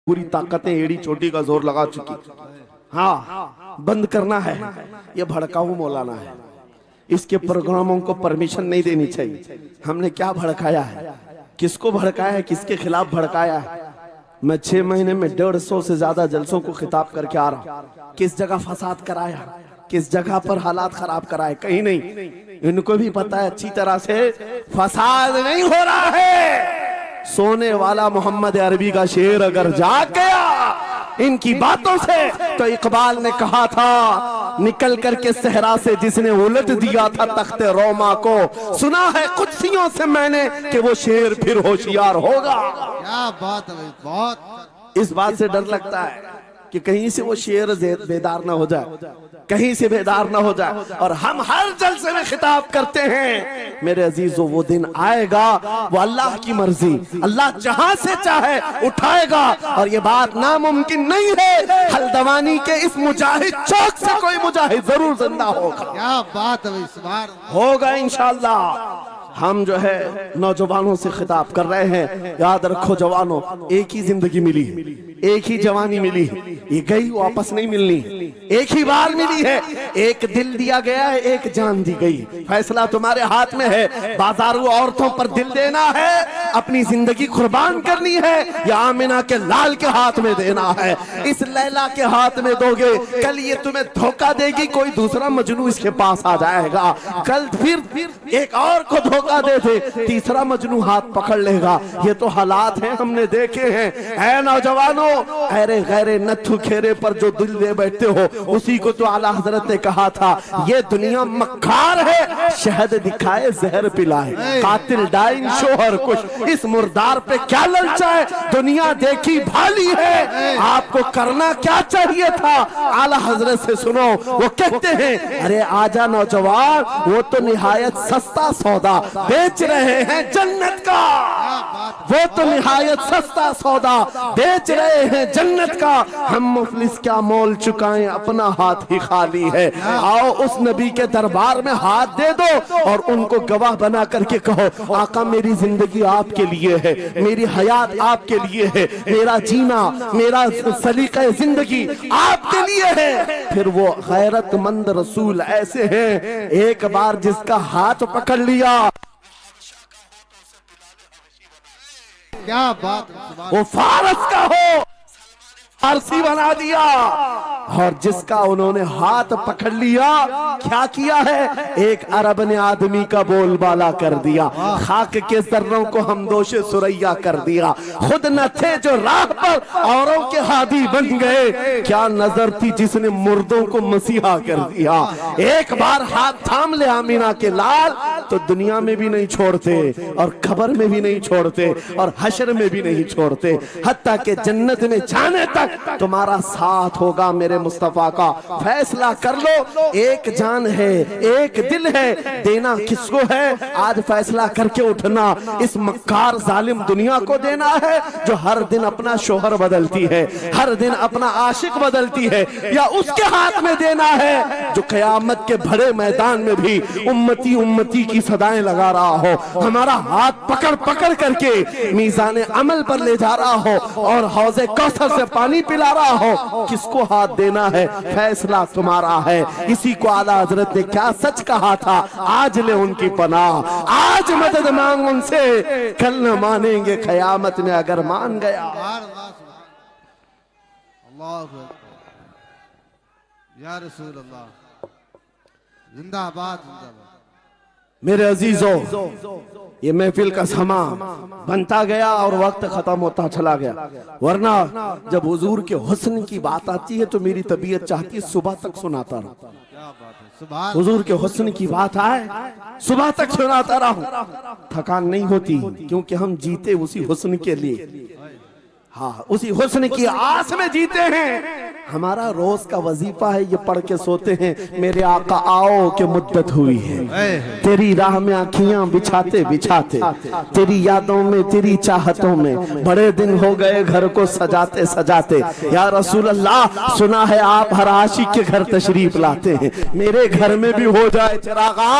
पूरी ताकतें एड़ी चोटी का जोर लगा चुकी। हाँ, बंद करना है। ये भड़काऊ मौलाना है, इसके प्रोग्रामों को परमिशन नहीं देनी चाहिए। हमने क्या भड़काया है, किसको भड़काया है, किसके खिलाफ भड़काया है? मैं 6 महीने में 150 से ज्यादा जलसों को खिताब करके आ रहा हूँ। किस जगह फसाद कराया, किस जगह पर हालात खराब कराए? कहीं नहीं। इनको भी पता है अच्छी तरह से फसाद नहीं हो रहा है। सोने वाला मोहम्मद अरबी का शेर अगर जाग गया इनकी बातों से, तो इकबाल ने कहा था निकल करके सहरा से जिसने उलट दिया था तख्ते रोमा को, सुना है कुत्सियों से मैंने कि वो शेर फिर होशियार होगा। क्या बात है, बहुत। इस बात से डर लगता है कि कहीं से वो शेर बेदार ना हो जाए, कहीं से बेदार ना हो जाए। और हम हर जलसे में खिताब करते हैं मेरे अजीजों, वो दिन आएगा, वो अल्लाह की मर्जी, अल्लाह जहां से चाहे उठाएगा। और ये बात नामुमकिन नहीं है, हल्द्वानी के इस मुजाहिद चौक से कोई मुजाहिद जरूर जिंदा होगा। क्या बात है, इस बार होगा इंशाअल्लाह। हम जो है नौजवानों से खिताब कर रहे हैं, याद रखो जवानों, एक ही जिंदगी मिली है, एक ही जवानी मिली है, ये गई वापस नहीं मिलनी, एक ही बार मिली है। एक दिल दिया गया है, एक जान दी गई। फैसला तुम्हारे हाथ में है। बाजारू औरतों पर दिल देना है, अपनी जिंदगी कुर्बान करनी है, या आमिना के लाल के हाथ में देना है। इस लैला के हाथ में दोगे, कल ये तुम्हें धोखा देगी, कोई दूसरा मजनू इसके पास आ जाएगा। कल फिर एक और को धोखा दे दे, तीसरा मजनू हाथ पकड़ लेगा। ये तो हालात हैं, हमने देखे हैं। ऐ नौजवानों, अरे गैरे नथु खेरे पर जो दिल दे बैठते हो, उसी को तो आला हजरत ने कहा था, ये दुनिया मक्कार है, शहद दिखाए जहर पिलाए, कातिल डाइन शोहर कुछ, इस मुर्दार पे क्या ललचाए, दुनिया देखी भाली है, आपको करना क्या चाहिए था? आला हजरत से सुनो, वो कहते हैं, अरे आजा नौजवान, वो तो निहायत सस्ता सौदा बेच रहे हैं जन्नत का, वो तो निहायत सस्ता सौदा बेच रहे हैं जन्नत का। हम मुफलिस क्या मोल चुकाएं, अपना हाथ ही खाली है। आओ उस नबी के दरबार में हाथ दे दो और उनको गवाह बना करके कहो, आका मेरी जिंदगी आपके लिए है, मेरी हयात आपके लिए है, मेरा जीना, मेरा सलीका जिंदगी आपके लिए है। फिर वो गैरतमंद रसूल ऐसे हैं, एक बार जिसका हाथ पकड़ लिया, क्या बात, वो फारस का हो फारसी बना दिया। और जिसका उन्होंने हाथ पकड़ लिया, क्या किया है? एक अरब ने आदमी का बोलबाला कर दिया, खाक के जर्रों को हमदोशे सुरैया कर दिया। खुद न थे जो राह पर औरों के हादी बन गए, क्या नजर थी जिसने मुर्दों को मसीहा कर दिया। एक बार हाथ थाम ले आमीना के लाल, तो दुनिया में भी नहीं छोड़ते, और खबर में भी नहीं छोड़ते, और हशर में भी नहीं छोड़ते, हत्ता के जन्नत में जाने तक तुम्हारा साथ होगा। मेरे मुस्तफा का फैसला कर लो, एक जान है, एक दिल है, देना किसको है? आज फैसला करके उठना, इस मक्कार जालिम दुनिया को देना है, जो हर दिन अपना शोहर बदलती है, हर दिन अपना आशिक बदलती है, या उसके हाथ में देना है जो कयामत के बड़े मैदान में भी उम्मती उम्मती की सदाएं लगा रहा हो, हमारा हाथ पकड़ पकड़ करके मीज़ान अमल पर ले जा रहा हो, और हौज़े कौसर से पानी पिला रहा हो। किसको हाथ देना है? फैसला तुम्हारा है। इसी को आला हजरत ने क्या सच कहा था, आज ले उनकी पनाह, आज मदद मांग उनसे, कल न मानेंगे कयामत में अगर मान गया। अल्लाह या रसूल अल्लाह, जिंदाबाद जिंदाबाद। मेरे अजीजों, ये महफिल का समा बनता गया और वक्त खत्म होता चला गया, वरना जब हुजूर के हुस्न की बात आती है तो मेरी तबीयत चाहती है सुबह तक सुनाता रहूं। क्या बात है, सुभान। हुजूर के हुस्न की बात आए, सुबह तक सुनाता रहूं, थकान नहीं होती, क्योंकि हम जीते उसी हुस्न के लिए। हाँ, उसी हुस्न की आस में जीते हैं। हमारा रोज का वजीफा है, ये पढ़ के सोते हैं, मेरे आका आओ के मुद्दत हुई है, तेरी राह में आँखियां बिछाते बिछाते, तेरी यादों में तेरी चाहतों में बड़े दिन हो गए घर को सजाते सजाते। या रसूल अल्लाह, सुना है आप हर आशिक के घर तशरीफ लाते हैं, मेरे घर में भी हो जाए चिरागा,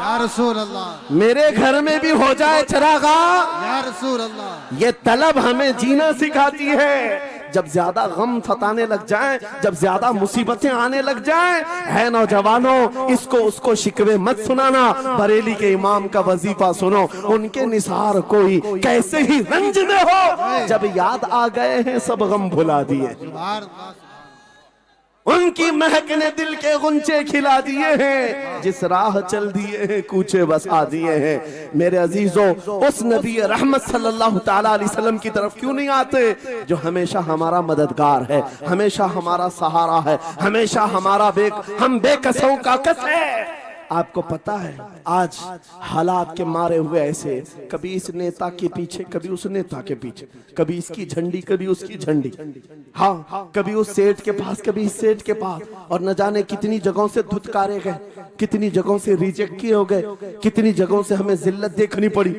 या रसूल अल्लाह, मेरे घर में भी हो जाए चिरागा। या रसूल अल्लाह। ये तलब हमें जीना सिखाती है। जब ज्यादा गम सताने लग जाएं, जब ज्यादा मुसीबतें आने लग जाएं, है नौजवानों, इसको उसको शिकवे मत सुनाना, बरेली के इमाम का वजीफा सुनो, उनके निसार कोई कैसे ही रंज में हो, जब याद आ गए हैं सब गम भुला दिए, सुभान अल्लाह। उनकी महक ने दिल के गुंचे खिला दिए हैं, जिस राह चल दिए हैं कूचे बसा दिए हैं। मेरे अजीजों, उस नबी रहमत सल्लल्लाहु ताला अलैहि वसल्लम की तरफ क्यों नहीं आते जो हमेशा हमारा मददगार है, हमेशा हमारा सहारा है, हमेशा हमारा हम बेकसों का कस है। आपको पता है आज हालात के मारे हुए ऐसे, कभी इस नेता के पीछे, कभी उस नेता के पीछे, कभी इसकी झंडी कभी उसकी झंडी, हाँ कभी उस सेठ के पास कभी इस सेठ के पास, और न जाने कितनी जगहों से धुतकारे गए, कितनी जगहों से रिजेक्ट किए हो गए, कितनी जगहों से हमें जिल्लत देखनी पड़ी।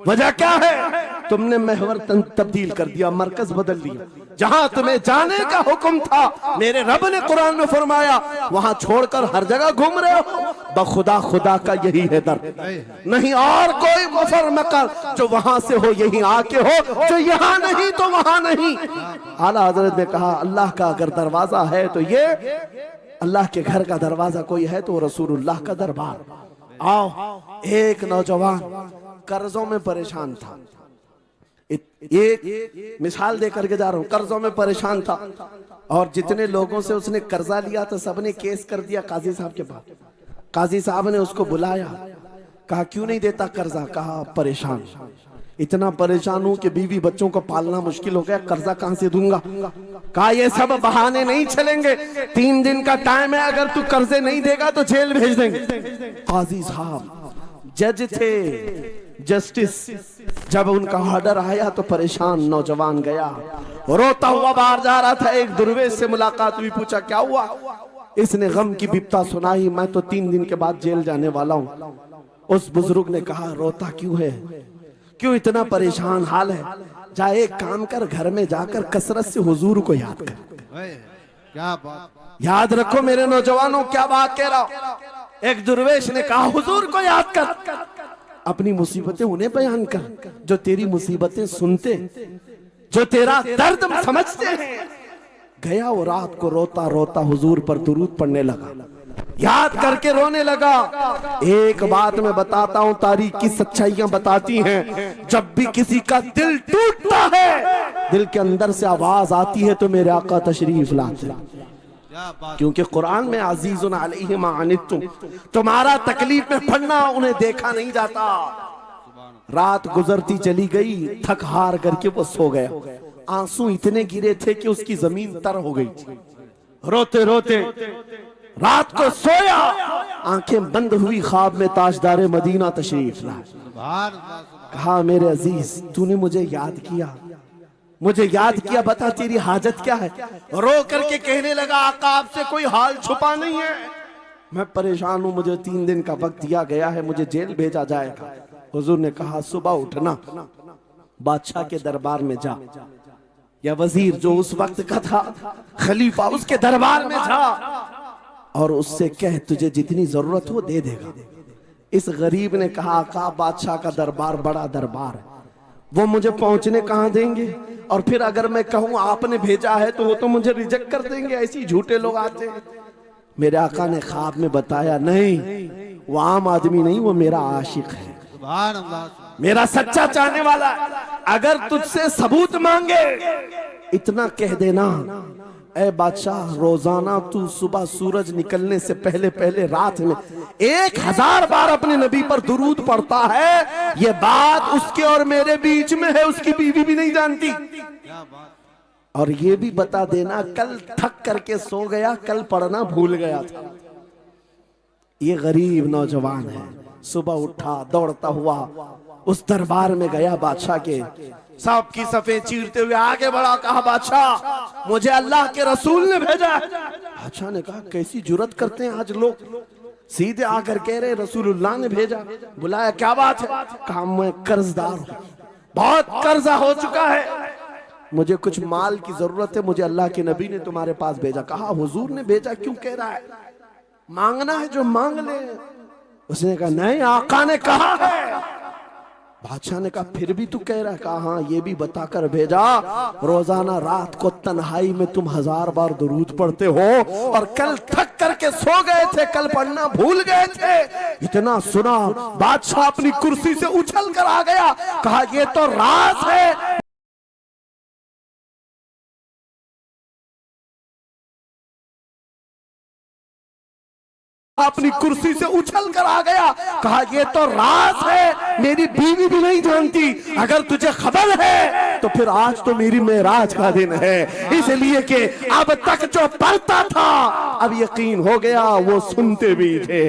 वजह क्या है? तुमने महवर तब्दील कर दिया, मरकज बदल दिया। जहां तुम्हें जाने का हुक्म था, मेरे रब ने कुरान में फरमाया, वहां छोड़कर हर जगह घूम रहे हो। बखुदा खुदा का यही है दर, नहीं और कोई मफर मकर, जो वहां से हो यही आके हो, जो यहाँ नहीं तो वहां नहीं। आला हजरत ने कहा, अल्लाह का अगर दरवाजा है तो ये अल्लाह के घर का दरवाजा कोई है तो रसूलुल्लाह का दरबार। आओ, एक नौजवान कर्जों में परेशान था, एक मिसाल दे करके जा रहा हूं, कर्जों में परेशान था, और जितने लोगों से उसने कर्जा लिया था सबने केस कर दिया काजी साहब के पास। काजी साहब ने उसको बुलाया, कहा क्यों नहीं देता कर्जा? कहा परेशान, इतना परेशान हूं कि बीवी बच्चों को पालना मुश्किल हो गया, कर्जा कहां से दूंगा? कहा ये सब बहाने नहीं चलेंगे, 3 दिन का टाइम है, अगर तू कर्जे नहीं देगा तो जेल भेज देंगे। काजी साहब जज थे, जस्टिस, जब उनका ऑर्डर आया तो परेशान नौजवान गया, रोता हुआ बाहर जा रहा था। एक दुर्वेश से मुलाकात हुई, पूछा क्या हुआ? इसने गम की बिपता सुनाई, मैं तो 3 दिन के बाद जेल जाने वाला हूं। उस बुजुर्ग ने कहा, रोता क्यों है, क्यों इतना परेशान हाल है? जा एक काम कर, घर में जाकर कसरत से हुजूर को याद कर। क्या बात, याद रखो मेरे नौजवानों, क्या बात कह रहा हूं। एक दुर्वेश ने कहा, हुजूर को याद कर, अपनी मुसीबतें उन्हें बयान कर जो तेरी मुसीबतें सुनते, जो तेरा दर्द समझते हैं। गया वो रात को रोता रोता हुजूर पर दुरूद पढ़ने लगा, याद करके रोने लगा। एक बात मैं बताता हूं, तारीख की सच्चाइयां बताती हैं, जब भी किसी का दिल टूटता है, दिल के अंदर से आवाज आती है तो मेरे आका तशरीफ लाते, क्योंकि कुरान में अजीजुन अलैहि मा अनित्तुम, तुम्हारा तकलीफ में पड़ना उन्हें देखा नहीं जाता। रात गुजरती चली गई, थक हार करके वो सो गया। आंसू इतने गिरे थे कि उसकी जमीन तर हो गई। रोते रोते रात को सोया, आंखें बंद हुई, ख्वाब में ताजदारे मदीना तशरीफ लाए। कहा मेरे अजीज, तूने मुझे याद किया, मुझे याद किया, बता तेरी हाजत क्या है? रो करके कहने लगा, आका आपसे कोई हाल छुपा नहीं है, मैं परेशान हूं, मुझे 3 दिन का वक्त दिया गया है, मुझे जेल भेजा जाएगा। हुजूर ने कहा, सुबह उठना, बादशाह के दरबार में जा, या वजीर जो उस वक्त का था, खलीफा, उसके दरबार में जा और उससे कह तुझे जितनी जरूरत हो दे देगा। इस गरीब ने कहा, आका बादशाह का दरबार बड़ा दरबार है, वो मुझे पहुंचने कहां देंगे, और फिर अगर मैं कहूं आपने भेजा है तो वो तो मुझे रिजेक्ट कर देंगे, ऐसे झूठे लोग आते हैं। मेरे आका ने ख्वाब में बताया, नहीं वो आम आदमी नहीं, वो मेरा आशिक है, मेरा सच्चा चाहने वाला। अगर तुझसे सबूत मांगे, इतना कह देना, ऐ बादशाह, रोजाना तू सुबह सूरज निकलने से पहले पहले रात में 1000 बार अपने नबी पर दुरूद पढ़ता है। ये बात उसके और मेरे बीच में है, उसकी बीवी भी नहीं जानती। और ये भी बता देना, कल थक करके सो गया, कल पढ़ना भूल गया था। ये गरीब नौजवान है, सुबह उठा, दौड़ता हुआ उस दरबार में गया, बादशाह के सबकी सफेद चीरते हुए आगे बढ़ा, कहा बादशाह मुझे अल्लाह के रसूल ने भेजा है। बादशाह ने कहा कैसी जुर्रत करते हैं आज लोग, सीधे आकर कह रहे रसूलुल्लाह ने भेजा। बुलाया, क्या बात है? कहा मैं कर्जदार हूं, बहुत कर्जा हो चुका है, मुझे कुछ माल की जरूरत है, मुझे अल्लाह के नबी ने तुम्हारे पास भेजा। कहा हुजूर ने भेजा, क्यों कह रहा है? मांगना है जो मांग ले। उसने कहा नहीं, आका ने कहा है। बादशाह ने कहा फिर भी तू कह रहा है? कहा हाँ, ये भी बताकर भेजा रोजाना रात को तन्हाई में तुम 1000 बार दुरूद पढ़ते हो, और कल थक करके सो गए थे, कल पढ़ना भूल गए थे। इतना सुना बादशाह अपनी कुर्सी से उछल कर आ गया। कहा ये तो राज है। अपनी कुर्सी से उछल कर आ गया। कहा ये तो राज है, मेरी बीवी भी नहीं जानती, अगर तुझे खबर है तो फिर आज तो मेरी मेराज का दिन है। इसलिए कि अब तक जो पढ़ता था अब यकीन हो गया, वो सुनते भी थे,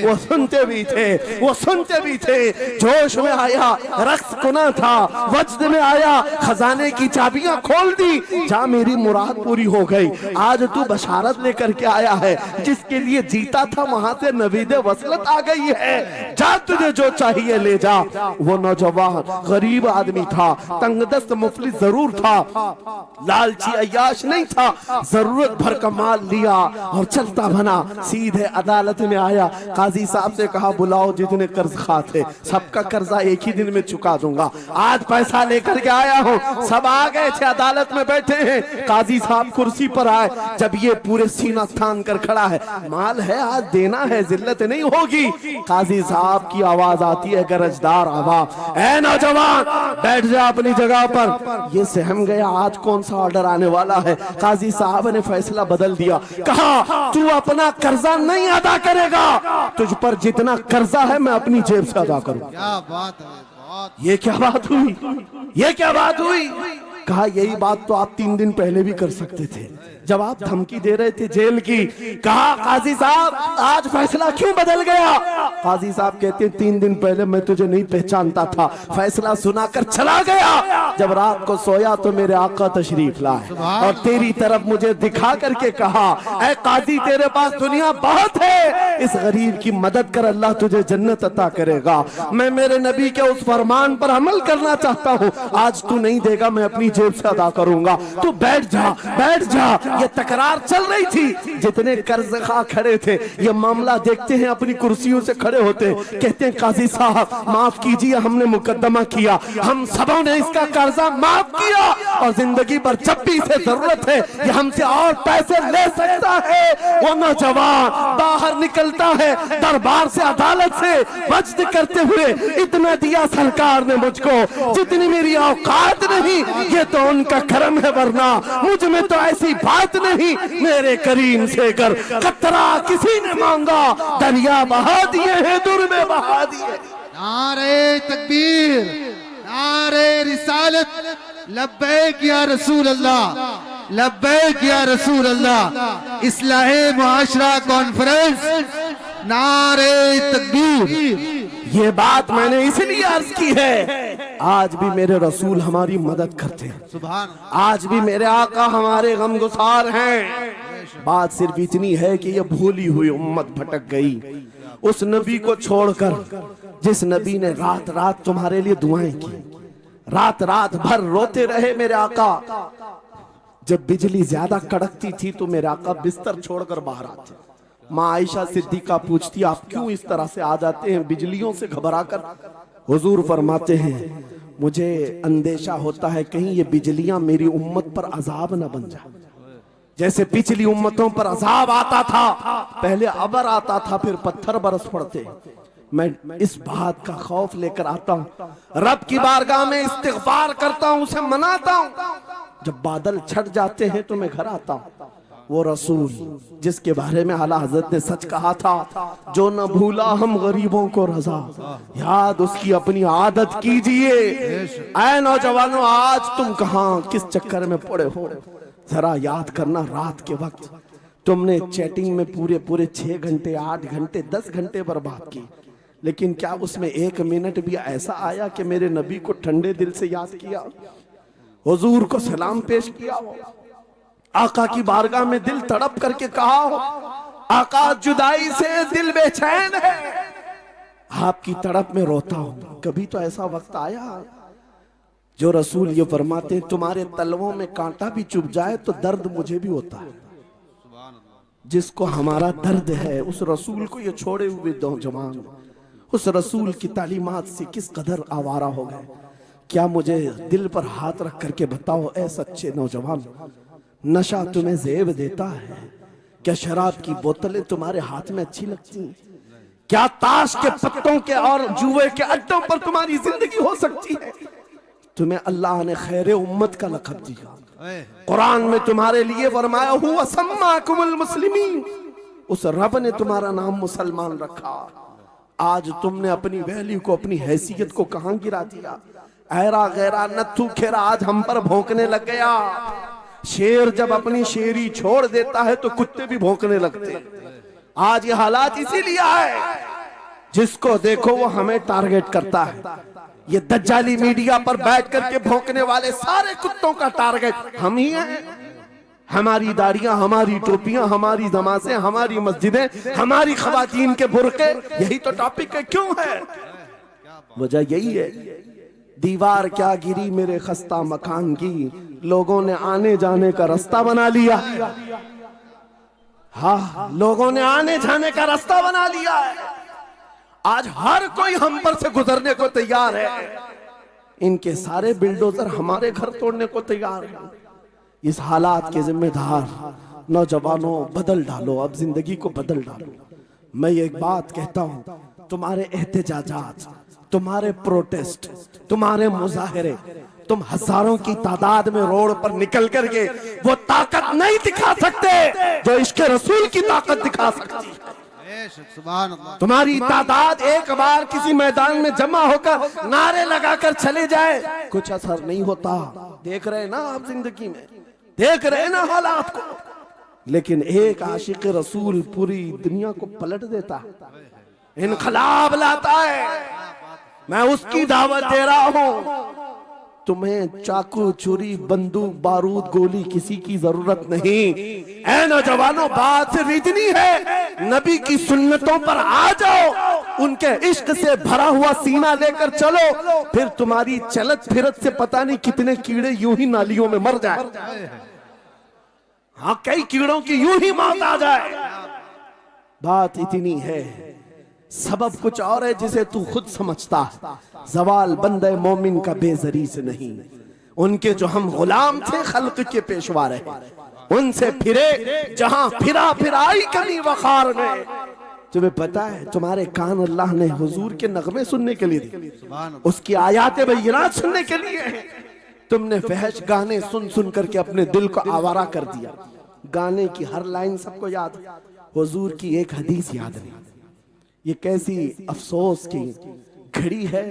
वो सुनते भी थे, वो सुनते भी थे। जोश में आया, रक्स कुना था, वजद में आया, खजाने की चाबियां खोल दी, जा मेरी मुराद पूरी हो गई। आज तू बशारत लेकर के आया है, जिसके लिए जीता था वहां से नवीदे वसलत आ गई है, जा तुझे जो चाहिए ले जा। वो नौजवान गरीब आदमी था, तंगदस्त मुफलिस जरूर था, लालची अय्याश नहीं था, जरूरत भर का माल लिया और चलता बना। सीधे अदालत में आया, काजी साहब से कहा बुलाओ जितने कर्ज खा थे, सबका कर्जा एक ही दिन में चुका दूंगा, आज पैसा लेकर के आया हूँ। सब आ गए थे, अदालत में बैठे हैं, काजी साहब कुर्सी पर आए। जब ये पूरे सीना थान कर खड़ा है, माल है आज देना है, जिल्लत नहीं होगी। काजी साहब की आवाज आती है, गरजदार आवाज, ए नौजवान बैठ जा अपनी जगह पर। ये सहम गया, आज कौन सा ऑर्डर आने वाला है। काजी साहब ने फैसला बदल दिया, कहा तू अपना कर्जा नहीं अदा करेगा, तुझ पर जितना कर्जा है मैं अपनी जेब से अदा करूं। क्या बात है, बहुत। ये क्या बात हुई, ये क्या बात हुई? कहा यही बात तो आप 3 दिन पहले भी कर सकते थे, जब आप धमकी दे रहे थे जेल की। कहा काजी साहब आज फैसला क्यों बदल गया? काजी साहब कहते 3 दिन पहले मैं तुझे नहीं पहचानता था, फैसला सुनाकर चला गया। जब रात को सोया तो मेरे आका तशरीफ लाए और तेरी तरफ मुझे दिखा करके कहा, ऐ काजी तेरे पास दुनिया बहुत है, इस गरीब की मदद कर, अल्लाह तुझे जन्नत अता करेगा। मैं मेरे नबी के उस फरमान पर अमल करना चाहता हूँ, आज तू नहीं देगा मैं अपनी जेब से अदा करूंगा, तू बैठ जा, बैठ जा। ये तकरार चल रही थी, जितने कर्ज खा खड़े थे ये मामला देखते हैं, अपनी कुर्सियों से खड़े होते, कहते हैं काजी साहब माफ कीजिए, हमने मुकदमा किया, हम सबों ने इसका कर्जा माफ किया, और जिंदगी भर जब भी इसे जरूरत है ये हमसे और पैसे ले सकता है। वो नौजवान बाहर निकलता है दरबार से, अदालत से, वज्द करते हुए, इतना दिया सरकार ने मुझको जितनी मेरी औकात नहीं, ये तो उनका करम है, वरना मुझ में तो ऐसी बात नहीं। मेरे करीम से कर कतरा किसी ने मांगा, दरिया बहा दिए हैं, दुर में बहा दिए। नारे तकबीर, नारे रिसालत, लब्बैक या रसूल अल्लाह, लब्बैक या रसूल अल्लाह। इस्लाहे मुआशरा कॉन्फ्रेंस, नारे तकबीर। ये बात मैंने इसलिए अर्ज की है, आज भी मेरे रसूल हमारी मदद करते हैं, सुभान, आज भी मेरे आका हमारे गमगुसार हैं। बात सिर्फ इतनी है कि ये भूली हुई उम्मत भटक गई उस नबी को छोड़कर, जिस नबी ने रात रात तुम्हारे लिए दुआएं की, रात रात भर रोते रहे मेरे आका। जब बिजली ज्यादा कड़कती थी तो मेरे आका बिस्तर छोड़कर बाहर आते। माँ आयशा सिद्दीका पूछती आप क्यों इस तरह से आ जाते हैं बिजलियों से घबरा कर? हुजूर फरमाते हैं मुझे अंदेशा होता है कहीं ये बिजलियां मेरी उम्मत पर अजाब न बन जाए, जैसे पिछली उम्मतों पर अजाब आता था, पहले अबर आता था फिर पत्थर बरस पड़ते। मैं इस बात का खौफ लेकर आता हूँ, रब की बारगाह में इस्तिग़फार करता हूँ, उसे मनाता हूँ। जब बादल छट जाते हैं तो मैं घर आता हूँ। वो रसूल जिसके बारे में आला हजरत ने सच कहा था, जो न भूला हम गरीबों को रजा, याद उसकी अपनी आदत कीजिए। ऐ नौजवानों आज तुम कहां किस चक्कर में पड़े हो, जरा याद करना। रात के वक्त तुमने चैटिंग में पूरे पूरे 6 घंटे 8 घंटे 10 घंटे बर्बाद की, लेकिन क्या उसमें 1 मिनट भी ऐसा आया कि मेरे नबी को ठंडे दिल से याद किया, हुजूर को सलाम पेश किया हो? आका की बारगाह में दिल तड़प करके कहा हो, आका जुदाई से दिल बेचैन है, आपकी तड़प में रोता हूं। कभी तो ऐसा वक्त आया जो रसूल ये फरमाते, तुम्हारे तलवों में कांटा भी चुभ जाए तो दर्द मुझे भी होता है। जिसको हमारा दर्द है उस रसूल को ये छोड़े हुए नौजवान उस रसूल की तालीमात से किस कदर आवारा हो गए। क्या मुझे दिल पर हाथ रख करके बताओ ऐ सच्चे नौजवान, नशा तुम्हें ज़ेब देता है? क्या शराब की बोतलें तुम्हारे हाथ में अच्छी लगती हैं? क्या ताश के पत्तों के और जुए के अड्डों पर तुम्हारी जिंदगी हो सकती है? तुम्हें अल्लाह ने खैर उम्मत का लक़ब दिया। कुरान में तुम्हारे लिए फरमाया हुआ सम्माकुमुल मुस्लिमीन, उस रब ने तुम्हारा नाम मुसलमान रखा। आज तुमने अपनी वैल्यू को, अपनी हैसियत को कहां गिरा दिया? ऐरा गैरा नत्थू खेरा आज हम पर भौंकने लग गया। शेर जब अपनी शेरी छोड़ देता है तो कुत्ते भी भौंकने लगते। आज ये हालात इसीलिए है, जिसको देखो वो हमें टारगेट करता है। ये दज्जाली मीडिया पर बैठ करके भौंकने वाले सारे कुत्तों का टारगेट हम ही हैं। हमारी दाढ़ियां, हमारी टोपियां, हमारी नमाज़ें, हमारी मस्जिदें, हमारी खवातीन के बुरके, यही तो टॉपिक है। क्यों है? वजह यही है, दीवार क्या गिरी मेरे खस्ता मकान की, लोगों ने आने जाने का रास्ता बना लिया। हाँ, लोगों ने आने जाने का रास्ता बना लिया है। आज हर कोई हम पर से गुजरने को तैयार है। इनके सारे बिल्डोजर हमारे घर तोड़ने को तैयार है। इस हालात के जिम्मेदार नौजवानों, बदल डालो, अब जिंदगी को बदल डालो। मैं एक बात कहता हूं, तुम्हारे एहतजाजात, तुम्हारे प्रोटेस्ट, तुम्हारे मुजाहरे, तुम हजारों की तादाद में रोड पर निकल करके वो ताकत नहीं दिखा सकते जो इश्क रसूल की ताकत दिखा सकती है। तुम्हारी तादाद एक बार किसी मैदान में जमा होकर नारे लगाकर चले जाए, कुछ असर नहीं होता। देख रहे ना आप जिंदगी में, देख रहे ना हालात को। लेकिन एक आशिक रसूल पूरी दुनिया को पलट देता है, इनकलाब लाता है। मैं उसकी दावत दे रहा हूं। तुम्हें चाकू, छुरी, बंदूक, बारूद, गोली किसी की जरूरत नहीं। ऐ नौजवानों, बात सिर्फ इतनी है, नबी की सुन्नतों पर आ जाओ, उनके इश्क से भरा हुआ सीना लेकर चलो, फिर तुम्हारी चलत फिरत से पता नहीं कितने कीड़े यूं ही नालियों में मर जाए। हाँ, कई कीड़ों की यूं ही मौत आ जाए। बात इतनी है, सबब कुछ और है जिसे तू खुद समझता है। जवाल बंदे मोमिन का बेजरी से नहीं, उनके जो हम गुलाम थे खल्क के पेशवा रहे, उनसे फिरे जहां फिरा फिराई कमी वखार ने। तुम्हें पता है, तुम्हारे कान अल्लाह ने हुजूर के नगमे सुनने के लिए दिए, उसकी आयाते बय्यिनात सुनने के लिए। तुमने फहश गाने सुन सुन करके अपने दिल को आवारा कर दिया। गाने की हर लाइन सबको याद, हुजूर की एक हदीस याद नहीं। ये कैसी अफसोस की घड़ी है।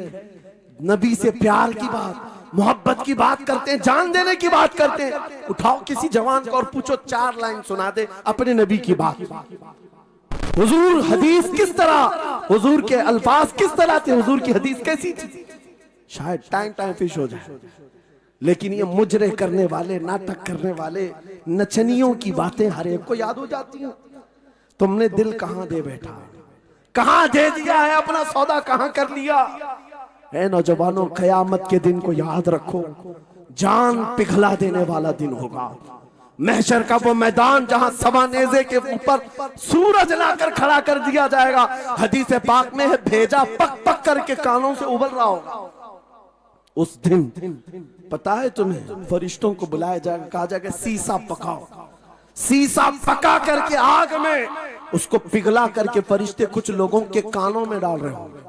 नबी से प्यार की बात, मोहब्बत की बात करते हैं, जान देने की बात करते हैं। उठाओ किसी जवान को और पूछो 4 लाइन सुना दे अपने नबी की बात। हुजूर हदीस किस तरह, हुजूर के अल्फाज किस तरह थे, हुजूर की हदीस कैसी थी, शायद टाइम फिश हो जाए। लेकिन ये मुजरे करने वाले, नाटक करने वाले, नचनियों की बातें हर एक को याद हो जाती हैं। तुमने दिल कहां दे बैठा, कहां दे दिया है, अपना सौदा कहां कर लिया है। नौजवानों, कयामत के दिन को याद रखो, जान पिघला देने वाला दिन होगा। महशर का वो मैदान जहां सवा नेज़े के ऊपर सूरज लाकर खड़ा कर दिया जाएगा। हदीस पाक में है, भेजा पक पक करके कानों से उबल रहा होगा। उस दिन पता है तुम्हें, फरिश्तों को बुलाया जाएगा, कहा जाएगा सीसा पकाओ। सीसा पका करके आग में उसको पिघला करके फरिश्ते कुछ लोगों के कानों में डाल रहे होंगे।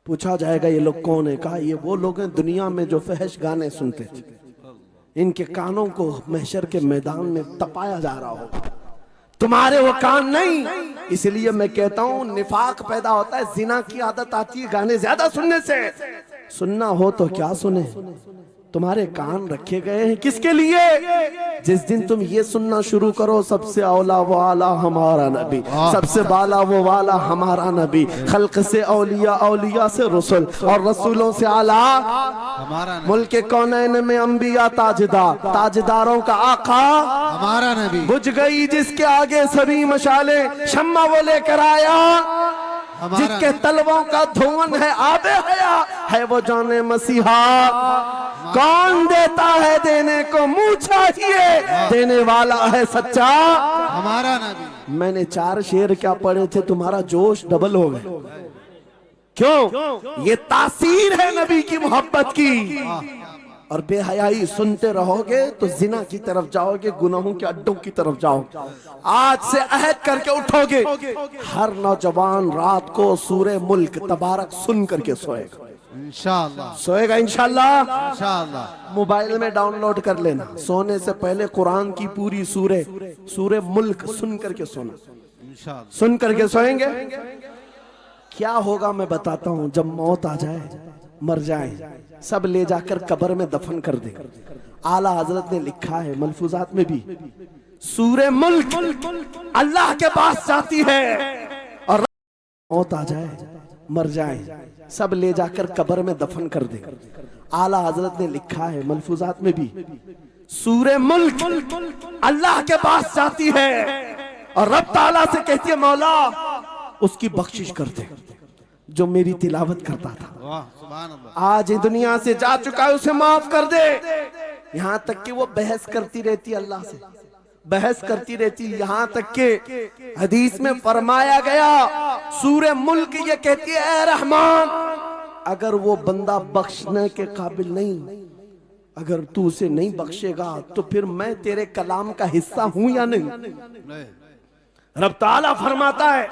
पूछा जाएगा ये लोग कौन है? कहा ये वो लोग हैं दुनिया में जो फहश गाने सुनते थे, इनके कानों को महशर के मैदान में तपाया जा रहा होगा। तुम्हारे वो कान नहीं। इसलिए मैं कहता हूं, निफाक पैदा होता है, जिना की आदत आती है गाने ज्यादा सुनने से। सुनना हो तो क्या सुने, तुम्हारे कान रखे गए हैं किसके लिए? जिस दिन तुम ये सुनना शुरू करो सबसे औला वो आला हमारा नबी, सबसे बाला वो वाला हमारा नबी, खल्क से औलिया, औलिया से रसूल और रसूलों से आला हमारा नबी, मुल्क कौनैन में अंबिया ताजदार, ताजदारों का आका हमारा नबी, बुझ गई जिसके आगे सभी मशाले, शम्मा वो लेकर आया जिसके तलवों का धुआं है आबे हया, है वो जाने मसीहा। कौन देता है देने को मुंह चाहिए, देने वाला है सच्चा हमारा नबी। मैंने 4 शेर क्या पढ़े थे, तुम्हारा जोश डबल हो गया। क्यों? ये तासीर है नबी की मोहब्बत की। और बेहयाई सुनते रहोगे तो जिना की तरफ जाओगे, गुनाहों के अड्डों की तरफ जाओगे। आज से अहद करके उठोगे, हर नौजवान रात को सूरे मुल्क तबारक सुन करके सोएगा इंशाअल्लाह, सोएगा इंशाअल्लाह। इंशाअल्लाह मोबाइल में डाउनलोड कर लेना, सोने से पहले कुरान की पूरी सूरे मुल्क सुन करके सोना, इंशाअल्लाह। सुन करके सोएंगे। क्या होगा मैं बताता हूं, जब मौत आ जाए, मर जाए, सब ले जाकर कब्र में दफन कर दे। आला हजरत ने लिखा है मलफूजात में भी, सूरे मुल्क अल्लाह के पास जाती है और मौत आ जाए, मर जाए, सब ले जाकर कब्र में दफन कर दे। आला हजरत ने लिखा है मलफूजात में भी, सूरे मुल्क अल्लाह के पास जाती है और रब ताला से कहती है मौला उसकी बख्शिश कर दे जो मेरी तिलावत करता था, वाह सुभान अल्लाह। आज ये दुनिया से जा चुका है, उसे माफ कर दे। यहाँ तक कि वो बहस करती रहती अल्लाह से, बहस करती रहती, यहाँ तक के हदीस में फरमाया गया सूरे मुल्क ये कहती है ए रहमान, अगर वो बंदा बख्शने के काबिल नहीं, अगर तू उसे नहीं बख्शेगा तो फिर मैं तेरे कलाम का हिस्सा हूं या नहीं? रब ताला फरमाता है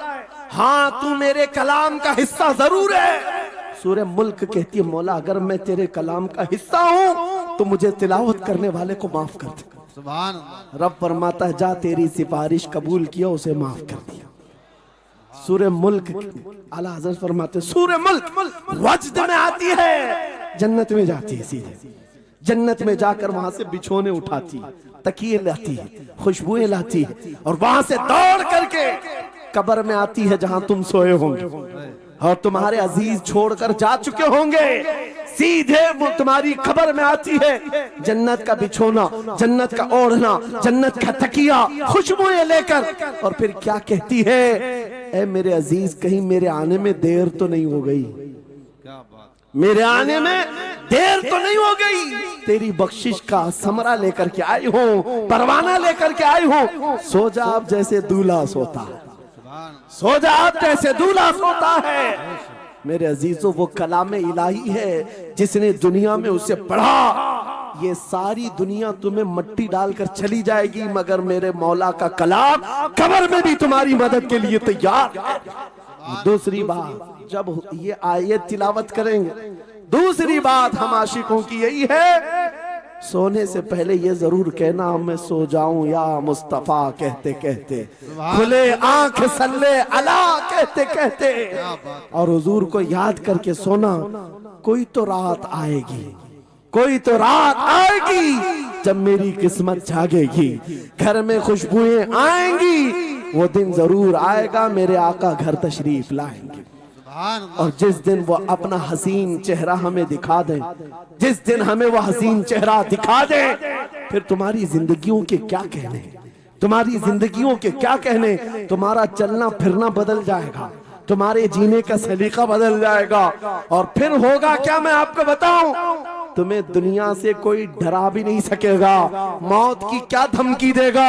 हाँ तू मेरे कलाम का हिस्सा जरूर है। सूरे मुल्क कहती है मौला अगर मैं तेरे कलाम का हिस्सा हूं तो मुझे तिलावत करने वाले को माफ कर दे। सुभान अल्लाह। रब फरमाता है जा तेरी सिफारिश कबूल किया, उसे माफ कर दिया। सूरे मुल्क आला हज़रत फरमाते सूरे मुल्क वजद में आती है, जन्नत में जाती है, सीधे जन्नत में जाकर वहां से बिछोने उठाती, तकिए लाती है, खुशबुएं लाती है और वहां से दौड़ करके कब्र में आती है जहां तुम सोए होंगे और तुम्हारे अजीज छोड़कर जा चुके होंगे। सीधे वो तुम्हारी कब्र में आती है, जन्नत का बिछोना, जन्नत का ओढ़ना, जन्नत का तकिया, खुशबुएं लेकर, और फिर क्या कहती है, ए मेरे अजीज कहीं मेरे आने में देर तो नहीं हो गई, क्या बात, मेरे आने में देर तो नहीं हो गई, तेरी बख्शिश का समरा लेकर के आई हूँ, परवाना लेकर के आई हूँ। सो जा आप जैसे दूल्हा सोता है, सो जा आप जैसे दूल्हा सोता है। मेरे अजीजों वो कलाम इलाही है जिसने दुनिया में उसे पढ़ा, ये सारी दुनिया तुम्हें मट्टी डालकर चली जाएगी मगर मेरे मौला का कलाम कब्र में भी तुम्हारी मदद के लिए तैयार है। दूसरी बात जब ये आयत तिलावत करेंगे, दूसरी बात हम आशिकों की यही है, सोने से पहले ये जरूर कहना मैं सो जाऊं या मुस्तफा कहते कहते, खुले आंख सल्ले अला कहते कहते, और हुजूर को याद करके सोना। कोई तो रात आएगी, कोई तो रात आएगी जब मेरी किस्मत जागेगी, घर में खुशबुएं आएंगी, वो दिन जरूर आएगा मेरे आका घर तशरीफ लाएंगे। और जिस दिन वो अपना हसीन चेहरा हमें दिखा दे, जिस दिन हमें वो हसीन चेहरा दिखा दे, फिर तुम्हारी जिंदगियों के क्या कहने, तुम्हारी जिंदगियों के क्या कहने, तुम्हारा चलना फिरना बदल जाएगा, तुम्हारे जीने का सलीका बदल जाएगा। और फिर होगा क्या मैं आपको बताऊं, तुम्हें दुनिया से कोई डरा भी नहीं सकेगा। मौत की क्या धमकी देगा,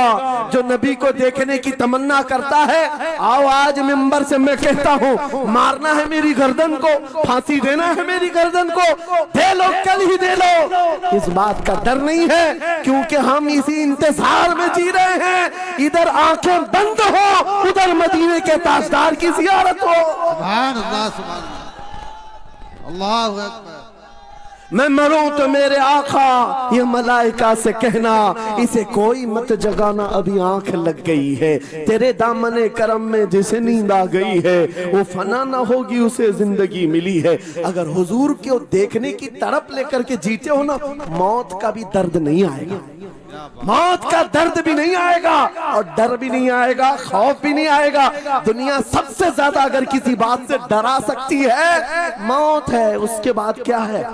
जो नबी को देखने की तमन्ना करता है, आओ आज मिंबर से मैं कहता हूँ, मारना है मेरी गर्दन को, फांसी देना है मेरी गर्दन को, दे लो कल ही दे लो, इस बात का डर नहीं है क्योंकि हम इसी इंतजार में जी रहे हैं, इधर आंखें बंद हो उधर मदीने के ताजदार की जियारत हो। सुभान अल्लाह, सुभान अल्लाह, अल्लाहु अकबर। मैं मरूं तो मेरे आका ये मलाइका से कहना, इसे कोई मत जगाना अभी आंख लग गई है। तेरे दामने करम में जिसे नींद आ गई है वो फना ना होगी, उसे जिंदगी मिली है। अगर हुजूर को देखने की तड़प लेकर के जीते हो ना, मौत का भी दर्द नहीं आएगा, मौत का दर्द भी नहीं आएगा और डर भी नहीं आएगा, खौफ भी नहीं आएगा। दुनिया सबसे ज्यादा अगर किसी बात से डरा सकती है मौत है, उसके बाद क्या है?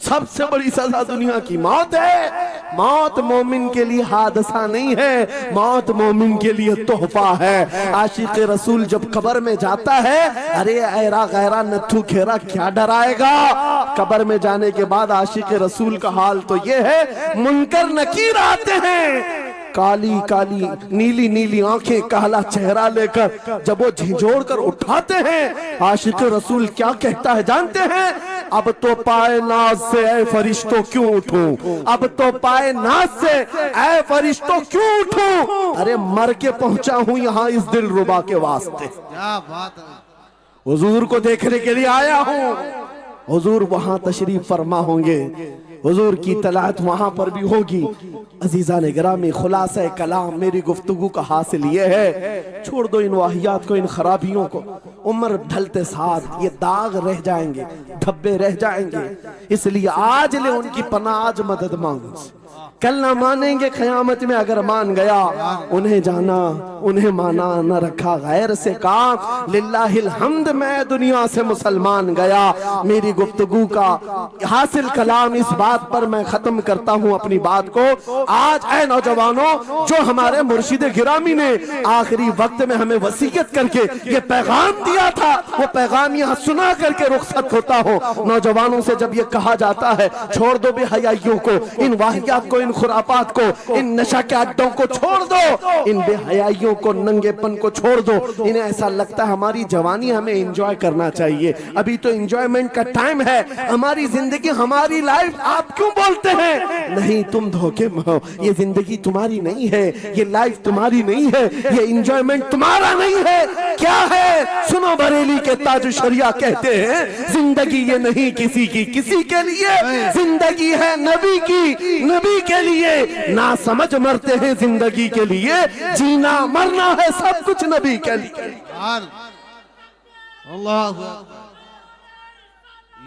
सबसे बड़ी सजा दुनिया की मौत है। मौत मोमिन के लिए हादसा नहीं है, मौत मोमिन के लिए तोहफा है। आशिक रसूल जब कब्र में जाता है, अरे ऐरा गैरा नथु खेरा क्या डराएगा? कब्र में जाने के बाद आशिक रसूल का हाल तो ये है, मुनकर नकीर आते हैं, काली काली नीली नीली आंखें, काला चेहरा लेकर जब वो झिझोड़ कर उठाते हैं, आशिक रसूल क्या कहता है जानते हैं? अब तो पाए नाज से ऐ फरिश्तों क्यों उठूं, अब तो पाए नाज से ऐ फरिश्तों क्यों उठूं? अरे मर के पहुंचा हूं यहाँ इस दिल रुबा के वास्ते, क्या बात है। हुजूर को देखने के लिए आया हूं। हुजूर वहां तशरीफ फरमा होंगे, हुजूर की तलात वहां पर भी होगी। अजीजा ने गिरामी, खुलासा कलाम मेरी गुफ्तगू का हासिल ये है, छोड़ दो इन वाहियात को, इन खराबियों को। उम्र ढलते साथ ये दाग रह जाएंगे, धब्बे रह जाएंगे, इसलिए आज ले उनकी पनाह, आज मदद मांगो। कल ना मानेंगे क़यामत में, अगर मान गया उन्हें जाना उन्हें माना, न रखा गैर से काम। लिल्लाहिल हम्द, मैं दुनिया से मुसलमान गया। मेरी गुफ्तगू का हासिल कलाम इस बात पर मैं खत्म करता हूँ अपनी बात को। आज ऐ नौजवानों, जो हमारे मुर्शिद गिरामी ने आखिरी वक्त में हमें वसीयत करके ये पैगाम दिया था, वो पैगाम यहाँ सुना करके रुखसत होता हो। नौजवानों से जब ये कहा जाता है छोड़ दो बेहयाइयों को, इन वाहियात को, इन खुरापात को, इन नशा के अड्डों को छोड़ दो, इन बेहयाइयों को, नंगेपन को छोड़ दो। इन्हें ऐसा लगता है हमारी जवानी हमें एंजॉय करना चाहिए, अभी तो एंजॉयमेंट का टाइम है, हमारी जिंदगी, हमारी लाइफ। आप क्यों बोलते हैं? नहीं, तुम धोखे में हो, ये जिंदगी तुम्हारी नहीं है, ये लाइफ तुम्हारी नहीं है, ये एंजॉयमेंट तुम्हारा नहीं है। क्या है? सुनो, बरेली के ताज शरिया कहते हैं, जिंदगी ये नहीं किसी की किसी के लिए, जिंदगी है नबी की नबी के लिए। ना समझ मरते हैं जिंदगी के लिए, जीना मरना है सब कुछ नबी के लिए। अल्लाह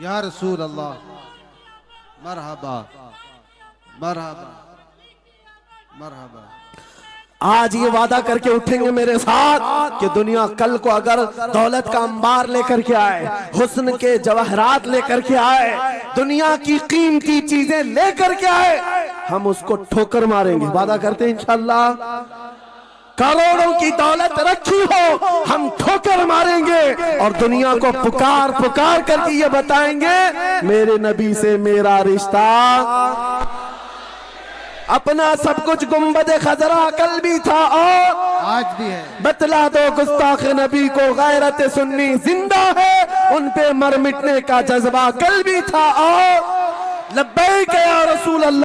या रसूल अल्लाह, मरहबा मरहबा मरहबा। आज ये वादा करके उठेंगे मेरे साथ कि दुनिया कल को अगर दौलत का अंबार लेकर के आए, हुस्न के जवाहरात लेकर के आए, दुनिया की कीमती चीजें लेकर के आए, हम उसको ठोकर मारेंगे। वादा करते हैं इंशाअल्लाह। करोड़ों की दौलत रखी हो, हम ठोकर मारेंगे और दुनिया को पुकार पुकार करके ये बताएंगे, मेरे नबी से मेरा रिश्ता, अपना सब कुछ गुंबद खजरा कल भी था और आज भी है। बतला दो गुस्ताख नबी को, गैरत सुन्नी जिंदा है, उन पे मर मिटने का जज्बा कल भी था और लब्बैक या रसूल अल्लाह।